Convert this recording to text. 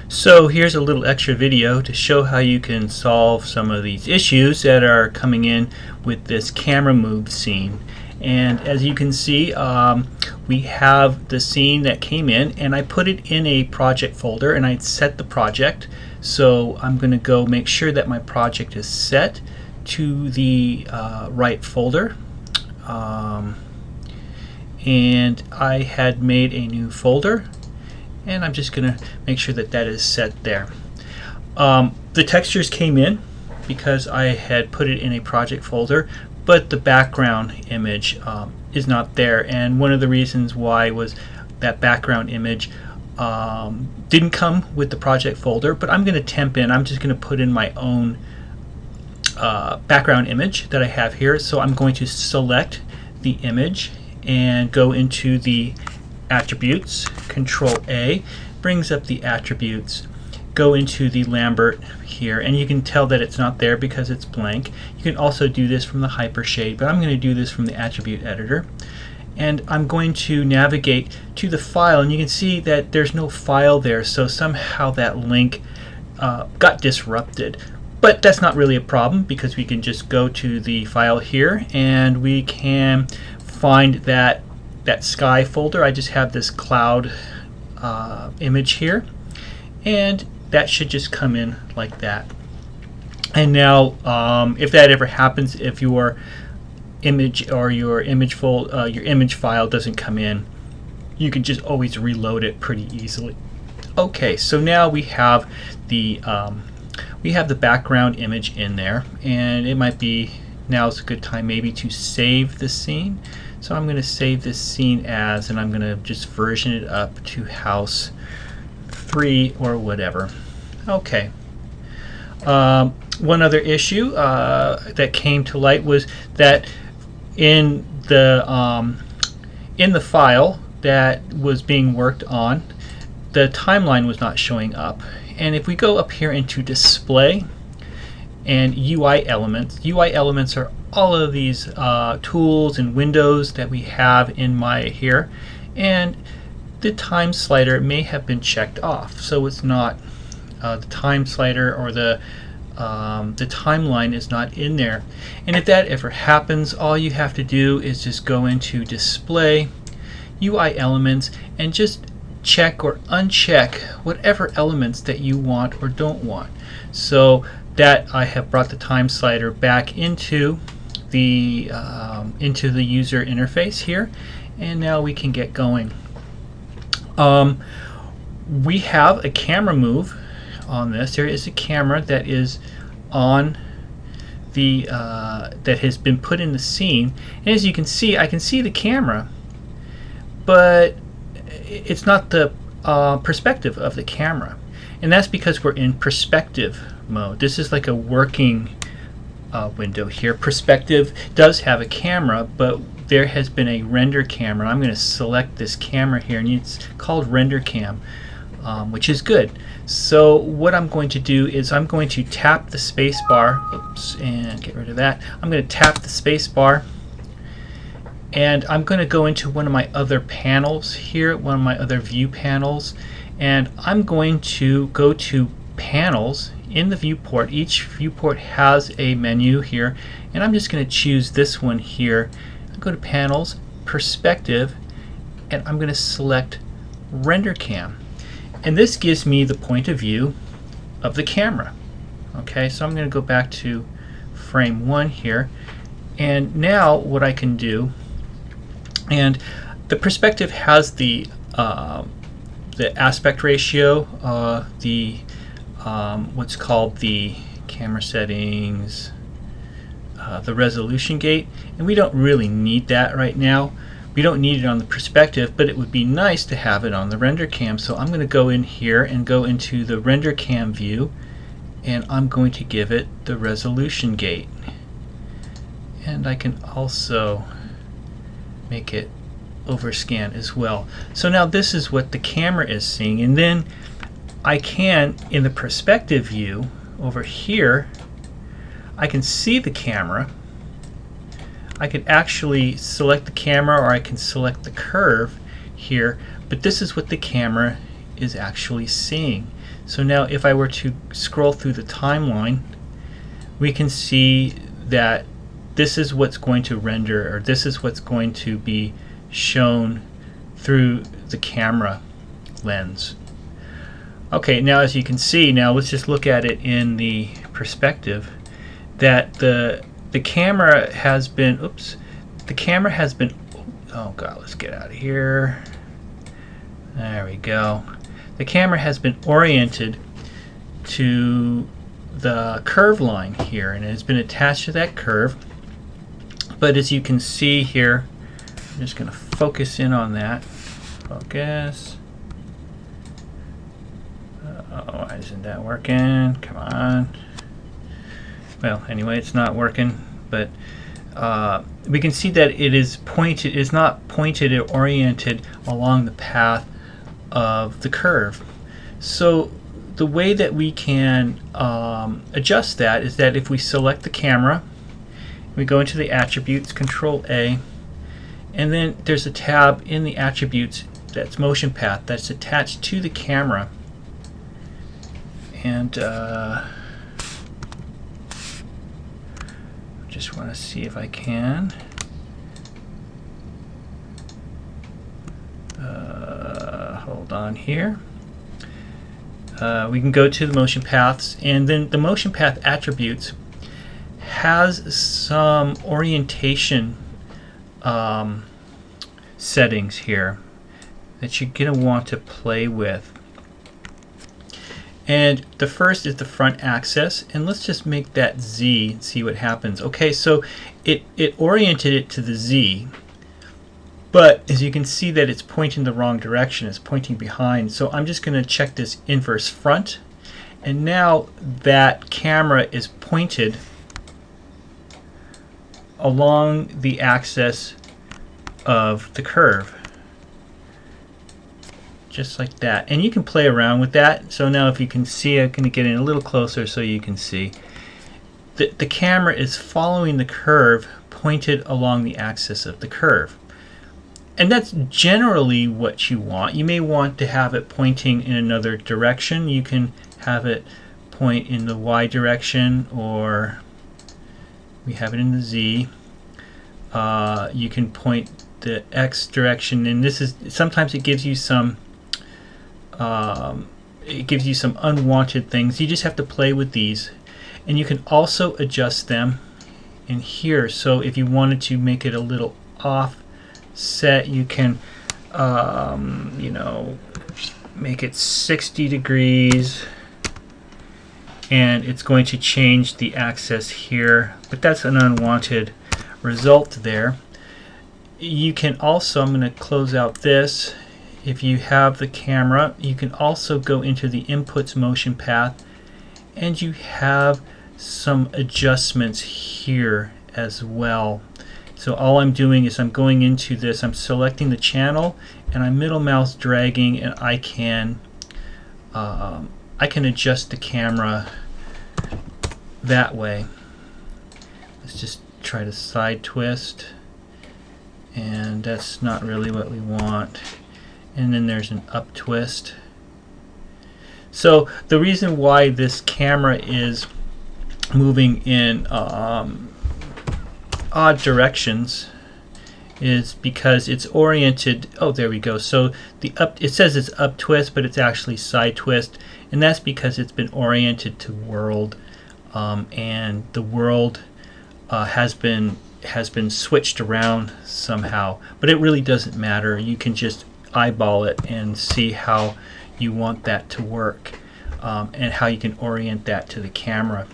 So here's a little extra video to show how you can solve some of these issues that are coming in with this camera move scene. And as you can see, we have the scene that came in, and I put it in a project folder and I set the project. So I'm going to go make sure that my project is set to the right folder. And I had made a new folder, and I'm just going to make sure that that is set there. The textures came in because I had put it in a project folder, but the background image is not there, and one of the reasons why was that background image didn't come with the project folder. But I'm going to temp in, I'm just going to put in my own background image that I have here. So I'm going to select the image and go into the attributes. Control A brings up the attributes. Go into the Lambert here, and you can tell that it's not there because it's blank. You can also do this from the hypershade, but I'm going to do this from the attribute editor. And I'm going to navigate to the file, and you can see that there's no file there, so somehow that link got disrupted. But that's not really a problem, because we can just go to the file here and we can find that sky folder. I just have this cloud image here, and that should just come in like that. And now if that ever happens, if your image or your image file doesn't come in, you can just always reload it pretty easily. Okay, so now we have the background image in there, and it might be now's a good time maybe to save the scene. So I'm going to save this scene as, and I'm going to just version it up to house 3 or whatever. Okay. One other issue that came to light was that in the file that was being worked on, the timeline was not showing up. And if we go up here into display and UI elements are all of these tools and windows that we have in Maya here, and the time slider may have been checked off, so it's not the time slider or the timeline is not in there. And if that ever happens, all you have to do is just go into display, UI elements, and just check or uncheck whatever elements that you want or don't want. So that I have brought the time slider back into the user interface here, and now we can get going. We have a camera move on this. There is a camera that is on the that has been put in the scene, and as you can see, I can see the camera, but it's not the perspective of the camera, and that's because we're in perspective mode. This is like a working window here. Perspective does have a camera, but there has been a render camera. I'm going to select this camera here, and it's called render cam, which is good. So what I'm going to do is I'm going to tap the space bar, oops, and get rid of that. I'm going to tap the space bar, and I'm going to go into one of my other panels here, one of my other view panels, and I'm going to go to panels in the viewport. Each viewport has a menu here, and I'm just going to choose this one here. I'll go to panels, perspective, and I'm going to select render cam, and this gives me the point of view of the camera. Okay, so I'm going to go back to frame 1 here, and now what I can do, and the perspective has the aspect ratio, what's called the camera settings, the resolution gate, and we don't really need that right now. We don't need it on the perspective, but it would be nice to have it on the render cam. So I'm going to go in here and go into the render cam view, and I'm going to give it the resolution gate, and I can also make it overscan as well. So now this is what the camera is seeing, and then I can, in the perspective view over here, I can see the camera. I could actually select the camera, or I can select the curve here, but this is what the camera is actually seeing. So now if I were to scroll through the timeline, we can see that this is what's going to render, or this is what's going to be shown through the camera lens. Okay, now as you can see, now let's just look at it in the perspective that the camera has been, oh god, let's get out of here. There we go. The camera has been oriented to the curve line here, and it's been attached to that curve. But as you can see here, I'm just going to focus in on that. Focus. Why isn't that working? Come on. Well, anyway, it's not working, but we can see that it is pointed. It's not pointed or oriented along the path of the curve. So the way that we can adjust that is that if we select the camera, we go into the attributes, Control A, and then there's a tab in the attributes that's motion path that's attached to the camera. And just want to see if I can. Hold on here. We can go to the motion paths, and then the motion path attributes has some orientation settings here that you're going to want to play with. And the first is the front axis, and let's just make that Z and see what happens. Okay, so it oriented it to the Z, but as you can see that it's pointing the wrong direction, it's pointing behind. So I'm just going to check this inverse front, and now that camera is pointed along the axis of the curve. Just like that. And you can play around with that. So now if you can see, I'm going to get in a little closer so you can see. The camera is following the curve pointed along the axis of the curve. And that's generally what you want. You may want to have it pointing in another direction. You can have it point in the Y direction, or we have it in the Z. You can point the X direction, and this is sometimes it gives you some unwanted things. You just have to play with these, and you can also adjust them in here. So if you wanted to make it a little offset, you can you know, make it 60 degrees, and it's going to change the axis here, but that's an unwanted result there. You can also, I'm going to close out this. If you have the camera, you can also go into the inputs motion path, and you have some adjustments here as well. So all I'm doing is I'm going into this, I'm selecting the channel, and I'm middle mouse dragging, and I can adjust the camera that way. Let's just try to side twist, and that's not really what we want. And then there's an up twist. So the reason why this camera is moving in odd directions is because it's oriented. Oh, there we go. So the up, it says it's up twist, but it's actually side twist, and that's because it's been oriented to world, and the world has been switched around somehow. But it really doesn't matter. You can just eyeball it and see how you want that to work, and how you can orient that to the camera.